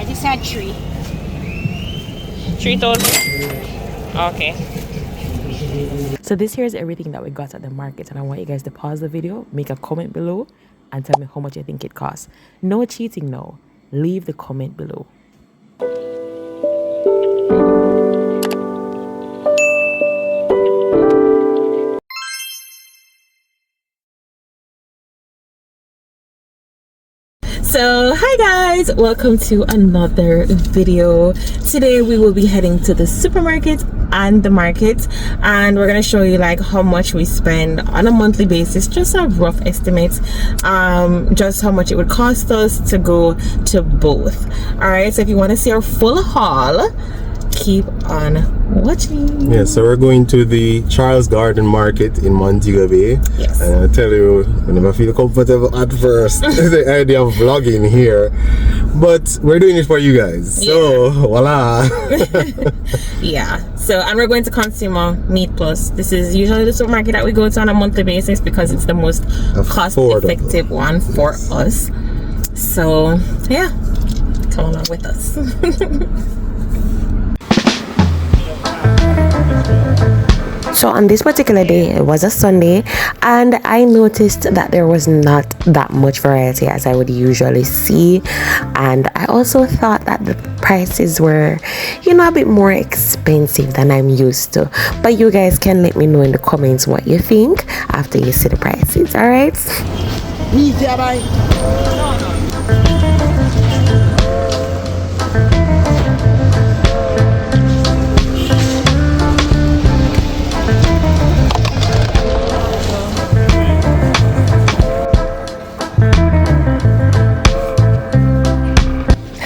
I just had 3. 3,000? Okay. So this here is everything that we got at the market, and I want you guys to pause the video, make a comment below, and tell me how much you think it costs. No cheating now. Leave the comment below. So hi guys, welcome to another video. Today we will be heading to the supermarket and the market, and we're gonna show you like how much we spend on a monthly basis, just a rough estimate, just how much it would cost us to go to both. All right, so if you want to see our full haul, keep on watching. Yeah, so we're going to the Charles Garden Market in Montego Bay. Yes. And I tell you, I never feel comfortable at first the idea of vlogging here, but we're doing it for you guys. So voila. Yeah, so and we're going to Consumer Meat Plus. This is usually the supermarket that we go to on a monthly basis because it's the most cost-effective one for us. So yeah, come along with us. So on this particular day, it was a Sunday, and I noticed that there was not that much variety as I would usually see, and I also thought that the prices were, you know, a bit more expensive than I'm used to. But you guys can let me know in the comments what you think after you see the prices. All right.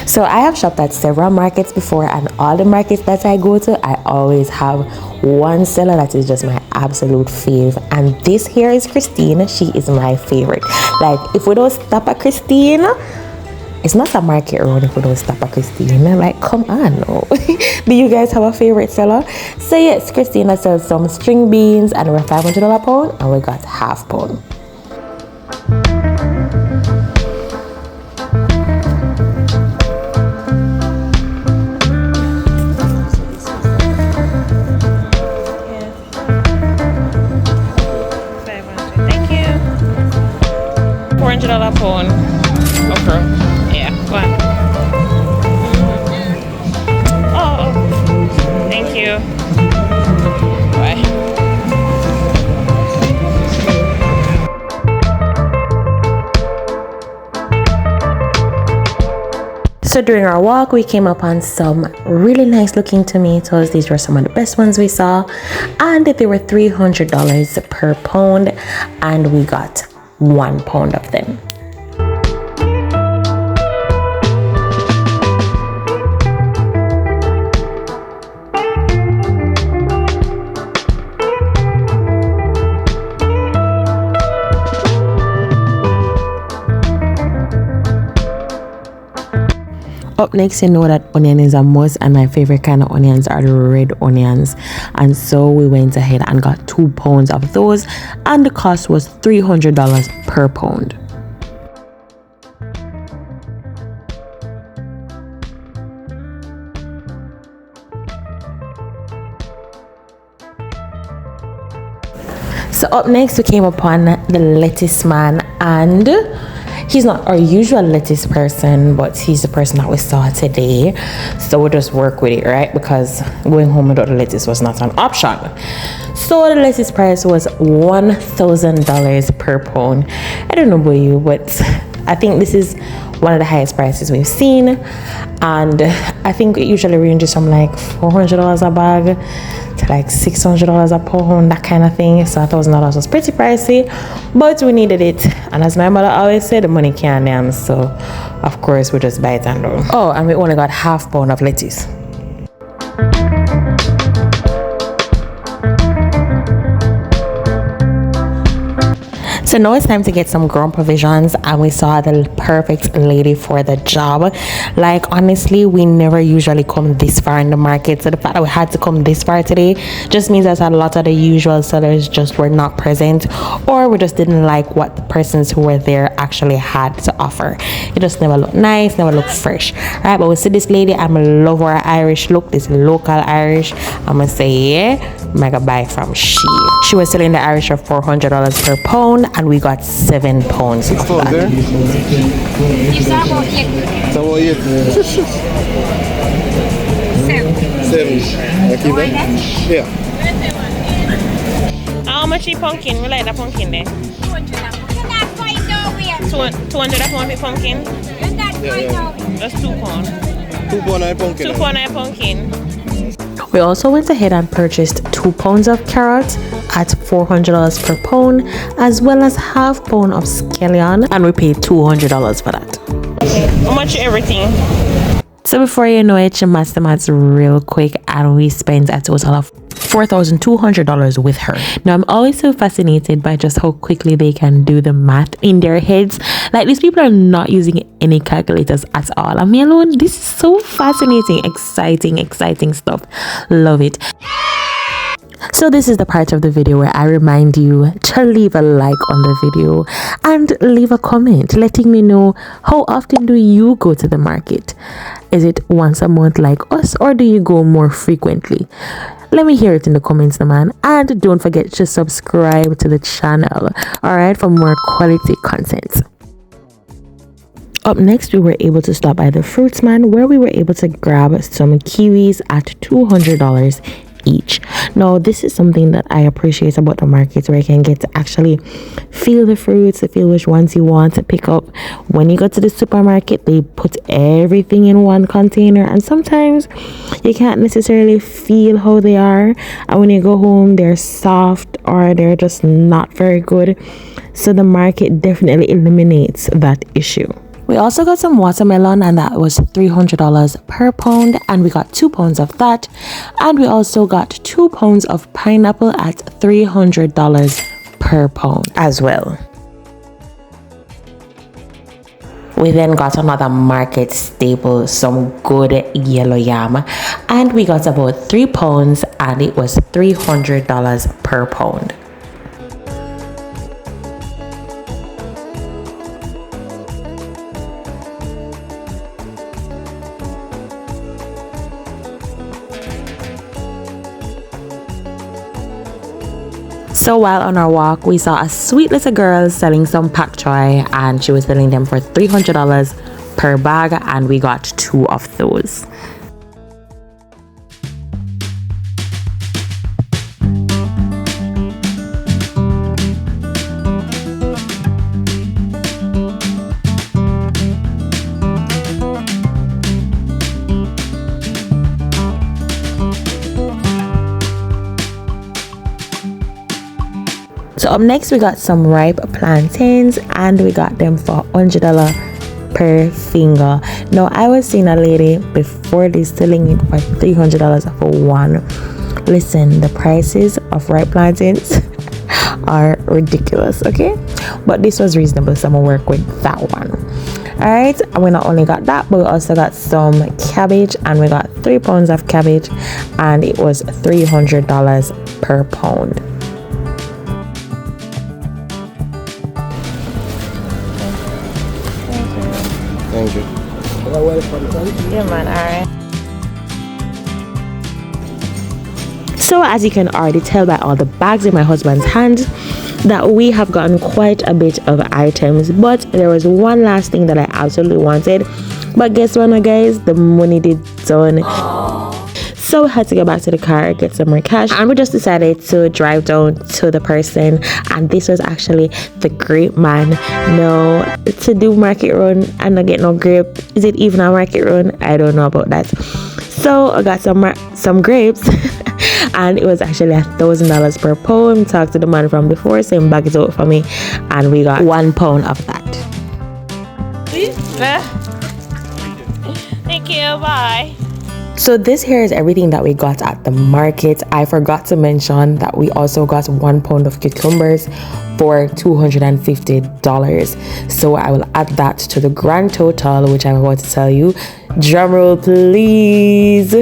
So I have shopped at several markets before, and all the markets that I go to, I always have one seller that is just my absolute fave, and this here is Christine. She is my favorite. Like, if we don't stop at Christine, it's not a market around if we don't stop at Christine. Like, come on. No. Do you guys have a favorite seller? So yes, Christina sells some string beans, and we're $500 a pound, and we got half pound. $400 pound okra. Yeah, go on. Oh, thank you. Bye. So during our walk, we came upon some really nice looking tomatoes. These were some of the best ones we saw, and they were $300 per pound, and we got 1 pound of them. Up next, you know that onion is a must, and my favorite kind of onions are the red onions, and so we went ahead and got 2 pounds of those, and the cost was $300 per pound. So up next, we came upon the lettuce man, and he's not our usual lettuce person, but he's the person that we saw today. So we'll just work with it, right? Because going home without the lettuce was not an option. So the lettuce price was $1,000 per pound. I don't know about you, but I think this is one of the highest prices we've seen. And I think it usually ranges from like $400 a bag to like $600 a pound, that kind of thing. So $1,000 was pretty pricey, but we needed it. And as my mother always said, the money can't dance. So of course we just buy it and do. Oh, and we only got half pound of lettuce. So now it's time to get some grown provisions, and we saw the perfect lady for the job. Like, honestly, we never usually come this far in the market, so the fact that we had to come this far today just means that a lot of the usual sellers just were not present, or we just didn't like what the persons who were there actually had to offer. It just never looked nice, never looked fresh, right? But we see this lady, I'm in love with her Irish look, this local Irish. I'm gonna say, yeah, mega buy from she was selling the Irish for $400 per pound, and we got 7 pounds of that. It's about 8. It's about 8. 7. I keep it? Yeah. How much is pumpkin? We like the pumpkin there. 200. You're not going nowhere. 200 a pound with pumpkin. You're not going nowhere. That's 2 pounds. 2 pound pumpkin. 2 pound of pumpkin. We also went ahead and purchased 2 pounds of carrots at $400 per pound, as well as half pound of scallion, and we paid $200 for that. How much everything? So before you know it, she massed the maths real quick, and we spent a total of $4,200 with her. Now, I'm always so fascinated by just how quickly they can do the math in their heads. Like, these people are not using any calculators at all. And me alone, this is so fascinating, exciting stuff. Love it. So this is the part of the video where I remind you to leave a like on the video and leave a comment letting me know, how often do you go to the market? Is it once a month like us, or do you go more frequently? Let me hear it in the comments, man. And don't forget to subscribe to the channel, alright, for more quality content. Up next, we were able to stop by the fruits man, where we were able to grab some kiwis at $200 each. Now, this is something that I appreciate about the markets, where you can get to actually feel the fruits, to feel which ones you want to pick up. When you go to the supermarket, they put everything in one container, and sometimes you can't necessarily feel how they are, and when you go home, they're soft or they're just not very good. So the market definitely eliminates that issue. We also got some watermelon, and that was $300 per pound, and we got 2 pounds of that. And we also got 2 pounds of pineapple at $300 per pound as well. We then got another market staple, some good yellow yam, and we got about 3 pounds, and it was $300 per pound. So while on our walk, we saw a sweet little girl selling some pak choy, and she was selling them for $300 per bag, and we got 2 of those. So up next, we got some ripe plantains, and we got them for $100 per finger. Now, I was seeing a lady before this selling it for $300 for one. Listen, the prices of ripe plantains are ridiculous, okay? But this was reasonable, so I'm gonna work with that one. All right, and we not only got that, but we also got some cabbage, and we got 3 pounds of cabbage, and it was $300 per pound. Thank you. Yeah, man, alright. So as you can already tell by all the bags in my husband's hands, that we have gotten quite a bit of items, but there was one last thing that I absolutely wanted. But guess what, guys, the money did done. So we had to go back to the car, get some more cash, and we just decided to drive down to the person, and this was actually the grape man. No, to do market run and not get no grape, is it even a market run? I don't know about that. So I got some grapes and it was actually $1,000 per pound. Talked to the man from before, so he bagged it out for me, and we got 1 pound of that. Thank you, bye. So this here is everything that we got at the market. I forgot to mention that we also got 1 pound of cucumbers for $250. So I will add that to the grand total, which I'm about to tell you. Drum roll, please.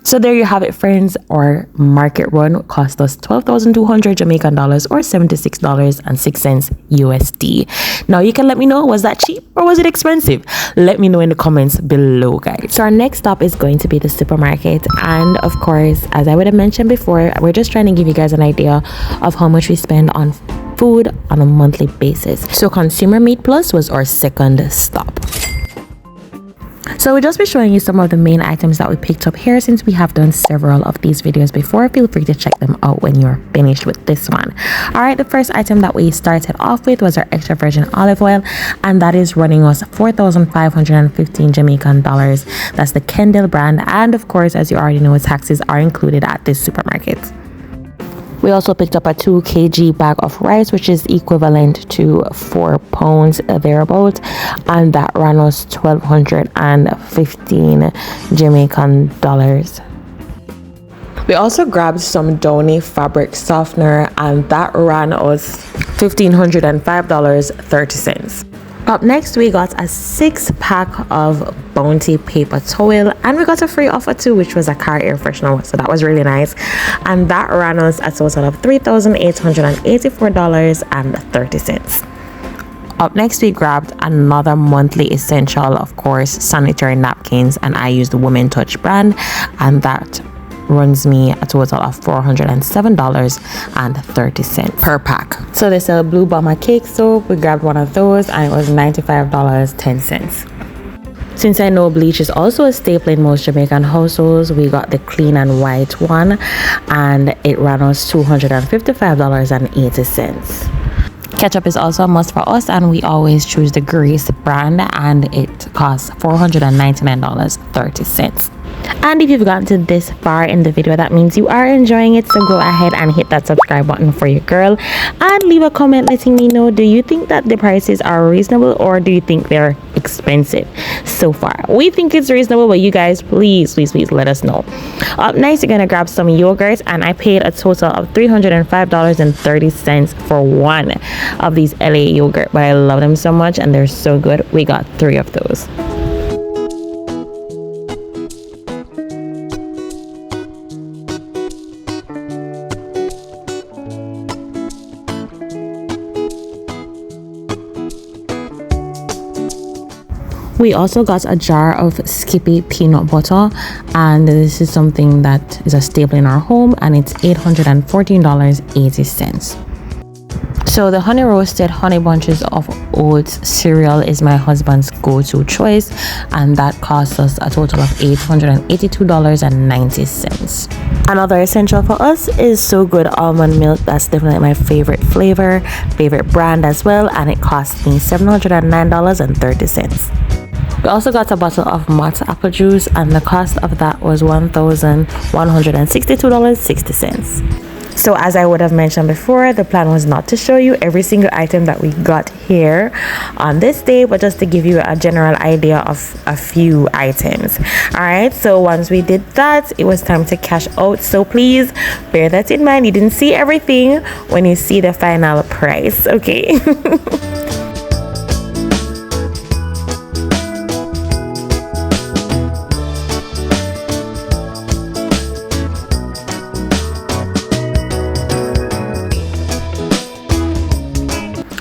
So there you have it, friends. Our market run cost us 12,200 Jamaican dollars or $76.06 USD. Now you can let me know, was that cheap or was it expensive? Let me know in the comments below, guys. So our next stop is going to be the supermarket, and of course, as I would have mentioned before, we're just trying to give you guys an idea of how much we spend on food on a monthly basis. So Consumer Meat Plus was our second stop. So we'll just be showing you some of the main items that we picked up here. Since we have done several of these videos before, feel free to check them out when you're finished with this one. All right, the first item that we started off with was our extra virgin olive oil, and that is running us 4,515 Jamaican dollars. That's the Kendall brand, and of course, as you already know, taxes are included at this supermarket. We also picked up a 2 kg bag of rice, which is equivalent to 4 pounds thereabout, and that ran us 1,215 Jamaican dollars. We also grabbed some Downy fabric softener, and that ran us $1,505.30. Up next, we got a 6-pack of Bounty paper towel, and we got a free offer too, which was a car air freshener, so that was really nice, and that ran us a total of $3,884.30. Up next, we grabbed another monthly essential, of course, sanitary napkins, and I used the Women Touch brand, and that runs me a total of $407.30 per pack. So they sell Blue Bomber cake soap. We grabbed one of those, and it was $95.10. Since I know bleach is also a staple in most Jamaican households, we got the clean and white one, and it ran us $255.80. Ketchup is also a must for us, and we always choose the Grace brand, and it costs $499.30. And if you've gotten to this far in the video, that means you are enjoying it, so go ahead and hit that subscribe button for your girl, and leave a comment letting me know, do you think that the prices are reasonable or do you think they're expensive? So far we think it's reasonable, but you guys, please let us know. Up next, you're gonna grab some yogurt, and I paid a total of $305.30 for one of these LA yogurt, but I love them so much and they're so good. We got 3 of those. We also got a jar of Skippy peanut butter, and this is something that is a staple in our home, and it's $814.80. So the honey roasted honey bunches of oats cereal is my husband's go-to choice, and that costs us a total of $882.90. Another essential for us is So Good almond milk. That's definitely my favorite flavor, favorite brand as well, and it cost me $709.30. We also got a bottle of Mott's apple juice, and the cost of that was $1,162.60. So as I would have mentioned before, the plan was not to show you every single item that we got here on this day, but just to give you a general idea of a few items. All right, so once we did that, it was time to cash out. So please bear that in mind. You didn't see everything when you see the final price, okay?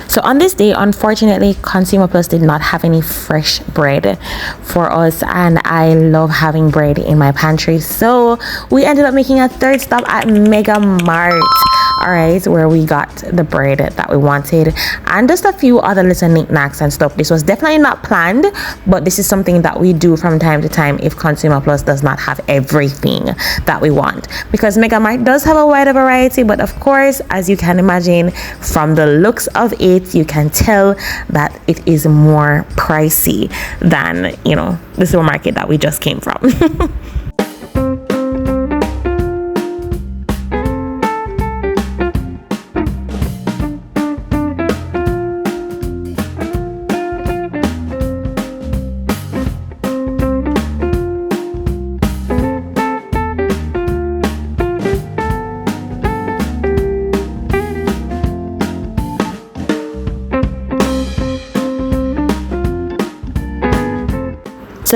So on this day, unfortunately, Consumer Plus did not have any fresh bread for us, and I love having bread in my pantry. So we ended up making a third stop at MegaMart. All right, where we got the bread that we wanted and just a few other little knickknacks and stuff. This was definitely not planned, but this is something that we do from time to time if Consumer Plus does not have everything that we want, because MegaMart does have a wider variety, but of course, as you can imagine from the looks of it, you can tell that it is more pricey than, you know, the supermarket that we just came from.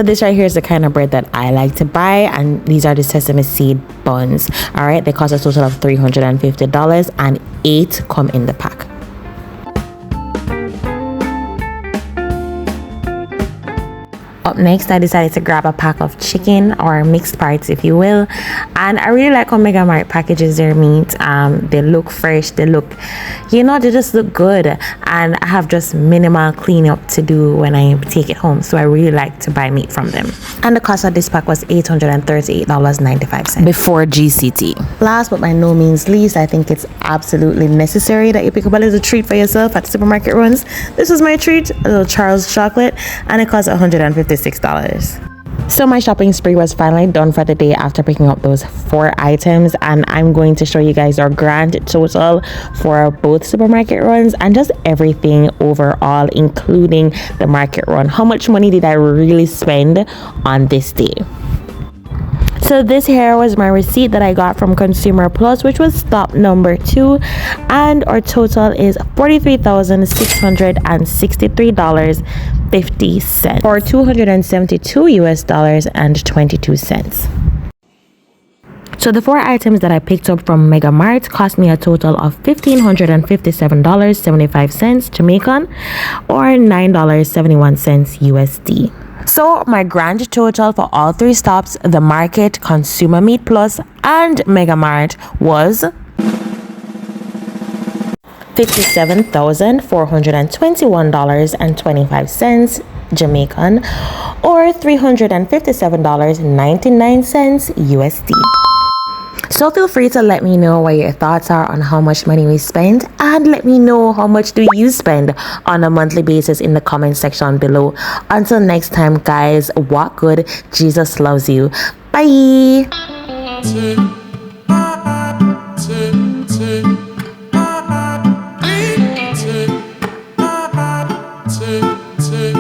So this right here is the kind of bread that I like to buy, and these are the sesame seed buns. All right, they cost a total of $350 and 8 come in the pack. Up next, I decided to grab a pack of chicken, or mixed parts if you will, and I really like how MegaMart packages their meat. They look fresh, they look, they just look good, and I have just minimal cleanup to do when I take it home, so I really like to buy meat from them. And the cost of this pack was $838.95 before GCT. Last but by no means least, I think it's absolutely necessary that you pick up a little treat for yourself at the supermarket runs. This was my treat, a little Charles chocolate, and it cost $156. So my shopping spree was finally done for the day after picking up those 4 items, and I'm going to show you guys our grand total for both supermarket runs and just everything overall, including the market run. How much money did I really spend on this day? So this here was my receipt that I got from Consumer Plus, which was stop number 2, and our total is $43,663.50 or $272.22. So the 4 items that I picked up from MegaMart cost me a total of $1,557.75 Jamaican or $9.71 USD. So my grand total for all 3 stops, the market, Consumer Meat Plus, and MegaMart was $57,421.25 Jamaican or $357.99 USD. So feel free to let me know what your thoughts are on how much money we spend, and let me know how much do you spend on a monthly basis in the comment section below. Until next time guys, walk good, Jesus loves you. Bye. Take